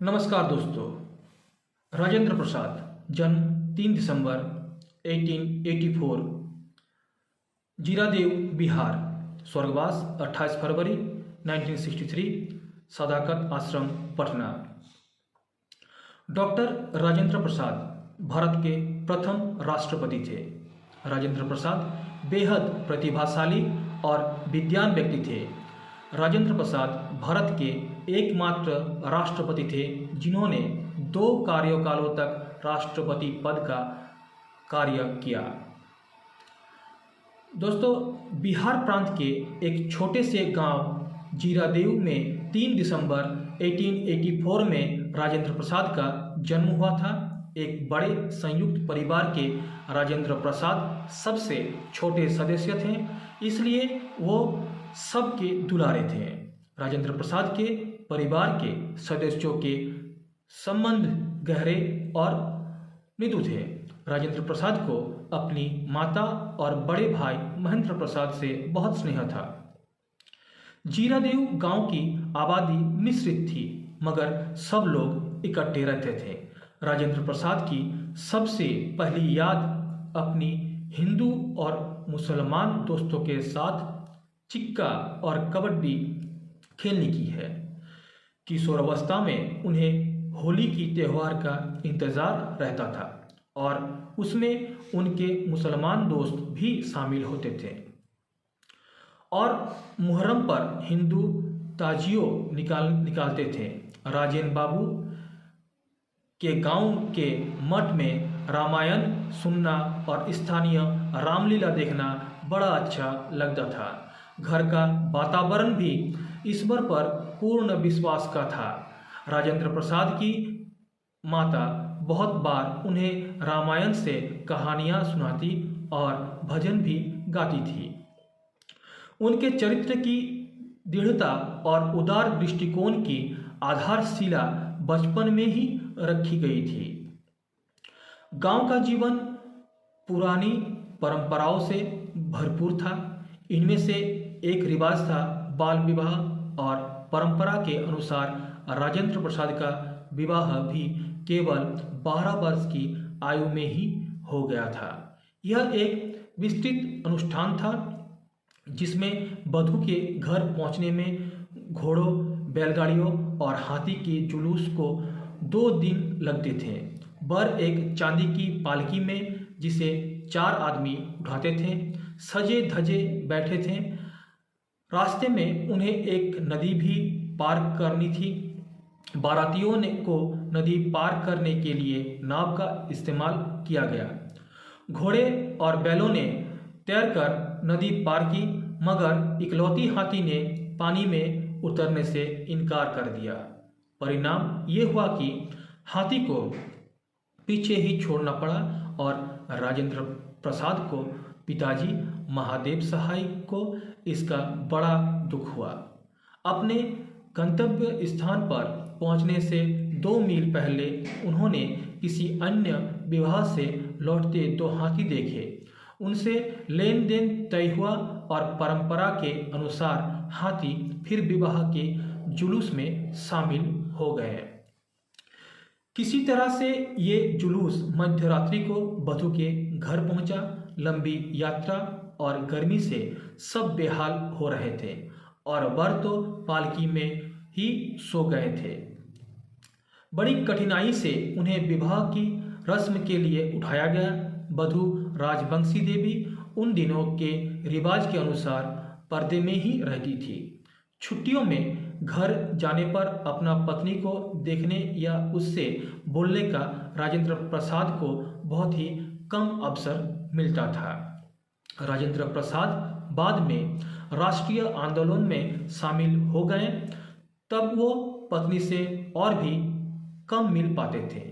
नमस्कार दोस्तों। राजेंद्र प्रसाद जन्म 3 दिसंबर 1884, जीरादेव बिहार। स्वर्गवास 28 फरवरी 1963, सदाकत आश्रम पटना। डॉक्टर राजेंद्र प्रसाद भारत के प्रथम राष्ट्रपति थे। राजेंद्र प्रसाद बेहद प्रतिभाशाली और विद्वान व्यक्ति थे। राजेंद्र प्रसाद भारत के एकमात्र राष्ट्रपति थे जिन्होंने 2 कार्यकालों तक राष्ट्रपति पद का कार्य किया। दोस्तों, बिहार प्रांत के एक छोटे से गांव जीरादेव में 3 दिसंबर 1884 में राजेंद्र प्रसाद का जन्म हुआ था। एक बड़े संयुक्त परिवार के राजेंद्र प्रसाद सबसे छोटे सदस्य थे, इसलिए वो सबके दुलारे थे। राजेंद्र प्रसाद के परिवार के सदस्यों के संबंध गहरे और मृदु थे। राजेंद्र प्रसाद को अपनी माता और बड़े भाई महेंद्र प्रसाद से बहुत स्नेह था। जीरादेव गांव की आबादी मिश्रित थी, मगर सब लोग इकट्ठे रहते थे। राजेंद्र प्रसाद की सबसे पहली याद अपनी हिंदू और मुसलमान दोस्तों के साथ चिक्का और कबड्डी खेलने की है। किशोरावस्था में उन्हें होली की त्यौहार का इंतजार रहता था और उसमें उनके मुसलमान दोस्त भी शामिल होते थे। और मुहर्रम पर हिंदू ताजियों निकालते थे। राजेन बाबू के गांव के मठ में रामायण सुनना और स्थानीय रामलीला देखना बड़ा अच्छा लगता था। घर का वातावरण भी ईश्वर पर पूर्ण विश्वास का था। राजेंद्र प्रसाद की माता बहुत बार उन्हें रामायण से कहानियाँ सुनाती और भजन भी गाती थी। उनके चरित्र की दृढ़ता और उदार दृष्टिकोण की आधारशिला बचपन में ही रखी गई थी। गांव का जीवन पुरानी परंपराओं से भरपूर था। इनमें से एक रिवाज था बाल विवाह, और परंपरा के अनुसार राजेंद्र प्रसाद का विवाह भी केवल 12 वर्ष की आयु में ही हो गया था। यह एक विस्तृत अनुष्ठान था जिसमें वधू के घर पहुंचने में घोड़ों, बैलगाड़ियों और हाथी के जुलूस को 2 दिन लगते थे। वर एक चांदी की पालकी में, जिसे 4 आदमी उठाते थे, सजे धजे बैठे थे। रास्ते में उन्हें एक नदी भी पार करनी थी। बारातियों को नदी पार करने के लिए नाव का इस्तेमाल किया गया। घोड़े और बैलों ने तैरकर नदी पार की, मगर इकलौती हाथी ने पानी में उतरने से इनकार कर दिया। परिणाम ये हुआ कि हाथी को पीछे ही छोड़ना पड़ा और राजेंद्र प्रसाद को पिताजी महादेव सहाय को इसका बड़ा दुख हुआ। अपने गंतव्य स्थान पर पहुंचने से 2 मील पहले उन्होंने किसी अन्य विवाह से लौटते 2 हाथी देखे। उनसे लेन देन तय हुआ और परंपरा के अनुसार हाथी फिर विवाह के जुलूस में शामिल हो गए। किसी तरह से ये जुलूस मध्यरात्रि को वधू के घर पहुंचा। लंबी यात्रा और गर्मी से सब बेहाल हो रहे थे और वर तो पालकी में ही सो गए थे। बड़ी कठिनाई से उन्हें विवाह की रस्म के लिए उठाया गया। वधू राजवंशी देवी उन दिनों के रिवाज के अनुसार पर्दे में ही रहती थी। छुट्टियों में घर जाने पर अपना पत्नी को देखने या उससे बोलने का राजेंद्र प्रसाद को बहुत ही कम अवसर मिलता था। राजेंद्र प्रसाद बाद में राष्ट्रीय आंदोलन में शामिल हो गए, तब वो पत्नी से और भी कम मिल पाते थे।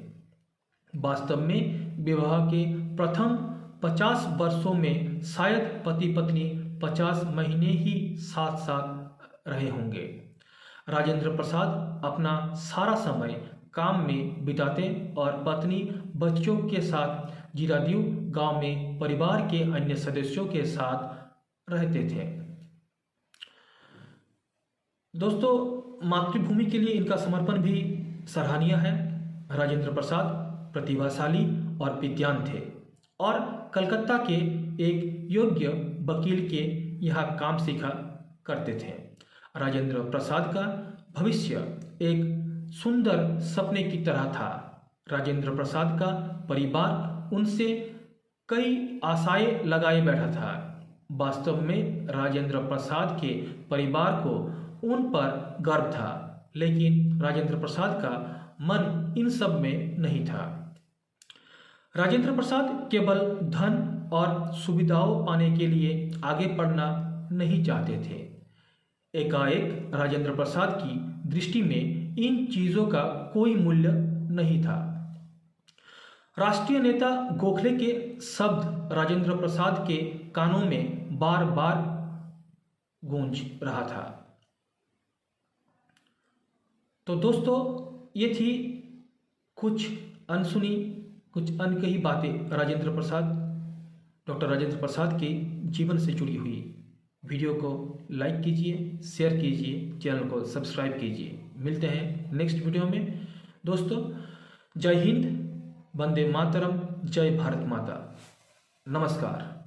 वास्तव में विवाह के प्रथम 50 वर्षों में शायद पति पत्नी 50 महीने ही साथ साथ रहे होंगे। राजेंद्र प्रसाद अपना सारा समय काम में बिताते और पत्नी बच्चों के साथ जीरादेव गांव में परिवार के अन्य सदस्यों के साथ रहते थे। दोस्तों, मातृभूमि के लिए इनका समर्पण भी सराहनीय है। राजेंद्र प्रसाद प्रतिभाशाली और विद्वान थे और कलकत्ता के एक योग्य वकील के यहाँ काम सीखा करते थे। राजेंद्र प्रसाद का भविष्य एक सुंदर सपने की तरह था। राजेंद्र प्रसाद का परिवार उनसे कई आशाएं लगाए बैठा था। वास्तव में राजेंद्र प्रसाद के परिवार को उन पर गर्व था, लेकिन राजेंद्र प्रसाद का मन इन सब में नहीं था। राजेंद्र प्रसाद केवल धन और सुविधाओं पाने के लिए आगे बढ़ना नहीं चाहते थे। एकाएक राजेंद्र प्रसाद की दृष्टि में इन चीजों का कोई मूल्य नहीं था। राष्ट्रीय नेता गोखले के शब्द राजेंद्र प्रसाद के कानों में बार बार गूंज रहा था। तो दोस्तों, ये थी कुछ अनसुनी, कुछ अनकही बातें डॉक्टर राजेंद्र प्रसाद के जीवन से जुड़ी हुई। वीडियो को लाइक कीजिए, शेयर कीजिए, चैनल को सब्सक्राइब कीजिए। मिलते हैं नेक्स्ट वीडियो में। दोस्तों, जय हिंद, वंदे मातरम, जय भारत माता, नमस्कार।